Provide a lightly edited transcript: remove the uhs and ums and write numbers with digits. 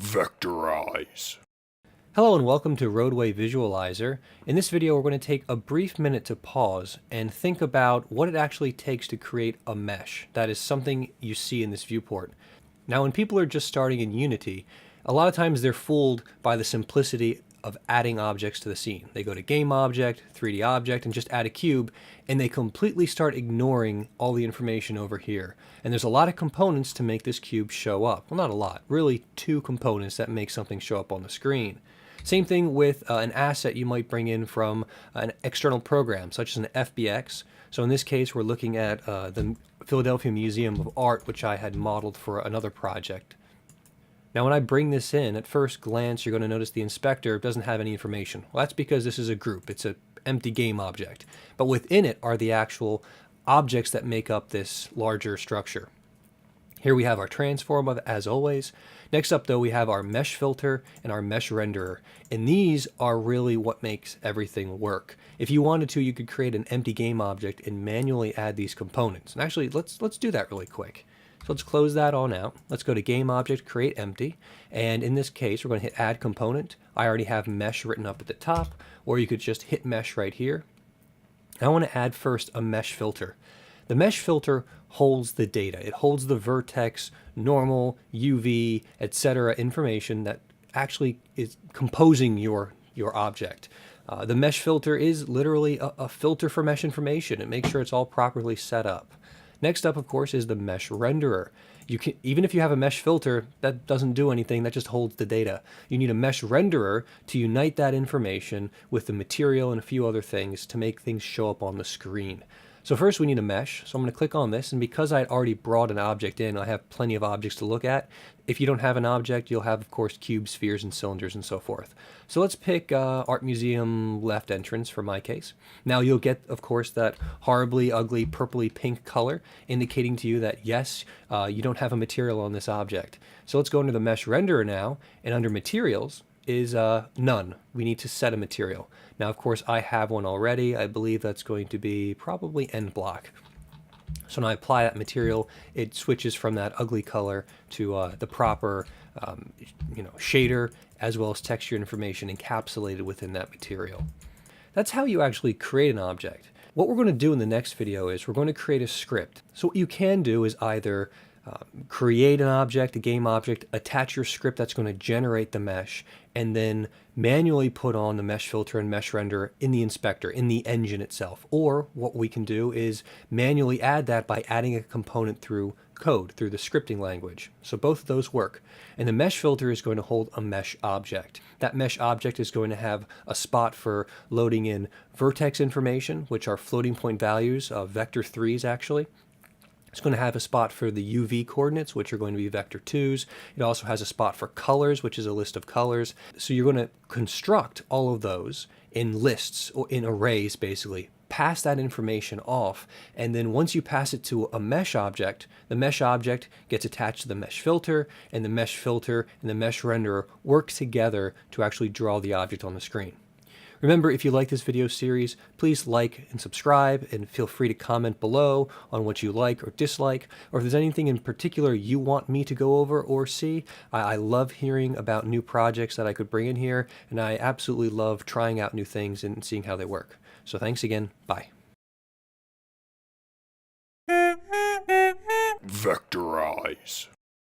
Vectorize. Hello and welcome to Roadway Visualizer. In this video we're going to take a brief minute to pause and think about what it actually takes to create a mesh. That is something you see in this viewport. Now when people are just starting in Unity, a lot of times they're fooled by the simplicity of adding objects to the scene. They go to Game Object, 3D Object, and just add a cube, and they completely start ignoring all the information over here. And there's a lot of components to make this cube show up. Well, not a lot, really two components that make something show up on the screen. Same thing with an asset you might bring in from an external program, such as an FBX. So in this case, we're looking at the Philadelphia Museum of Art, which I had modeled for another project. Now when I bring this in, at first glance you're going to notice the inspector doesn't have any information. Well, that's because this is a group. It's an empty game object. But within it are the actual objects that make up this larger structure. Here we have our transform, as always. Next up though, we have our mesh filter and our mesh renderer. And these are really what makes everything work. If you wanted to, you could create an empty game object and manually add these components. And actually, let's do that really quick. So let's close that on out. Let's go to Game Object, Create Empty. And in this case, we're going to hit Add Component. I already have Mesh written up at the top, or you could just hit Mesh right here. I want to add first a Mesh filter. The Mesh filter holds the data. It holds the vertex, normal, UV, etc. information that actually is composing your object. The Mesh filter is literally a filter for mesh information. It makes sure it's all properly set up. Next up, of course, is the mesh renderer. You can, even if you have a mesh filter, that doesn't do anything, that just holds the data. You need a mesh renderer to unite that information with the material and a few other things to make things show up on the screen. So first we need a mesh, so I'm going to click on this, and because I had already brought an object in, I have plenty of objects to look at. If you don't have an object, you'll have, of course, cubes, spheres, and cylinders, and so forth. So let's pick Art Museum left entrance for my case. Now you'll get, of course, that horribly ugly purpley pink color, indicating to you that, yes, you don't have a material on this object. So let's go into the mesh renderer now, and under materials is none. We need to set a material. Now, of course, I have one already. I believe that's going to be probably end block. So when I apply that material, it switches from that ugly color to the proper shader, as well as texture information encapsulated within that material. That's how you actually create an object. What we're going to do in the next video is we're going to create a script. So what you can do is either create an object, a game object, attach your script that's going to generate the mesh, and then manually put on the mesh filter and mesh renderer in the inspector, in the engine itself. Or what we can do is manually add that by adding a component through code, through the scripting language. So both of those work. And the mesh filter is going to hold a mesh object. That mesh object is going to have a spot for loading in vertex information, which are floating point values, vector 3s actually. It's going to have a spot for the UV coordinates, which are going to be vector 2s. It also has a spot for colors, which is a list of colors. So you're going to construct all of those in lists, or in arrays basically, pass that information off, and then once you pass it to a mesh object, the mesh object gets attached to the mesh filter, and the mesh filter and the mesh renderer work together to actually draw the object on the screen. Remember, if you like this video series, please like and subscribe, and feel free to comment below on what you like or dislike, or if there's anything in particular you want me to go over or see. I love hearing about new projects that I could bring in here, and I absolutely love trying out new things and seeing how they work. So thanks again. Bye. Vectorize.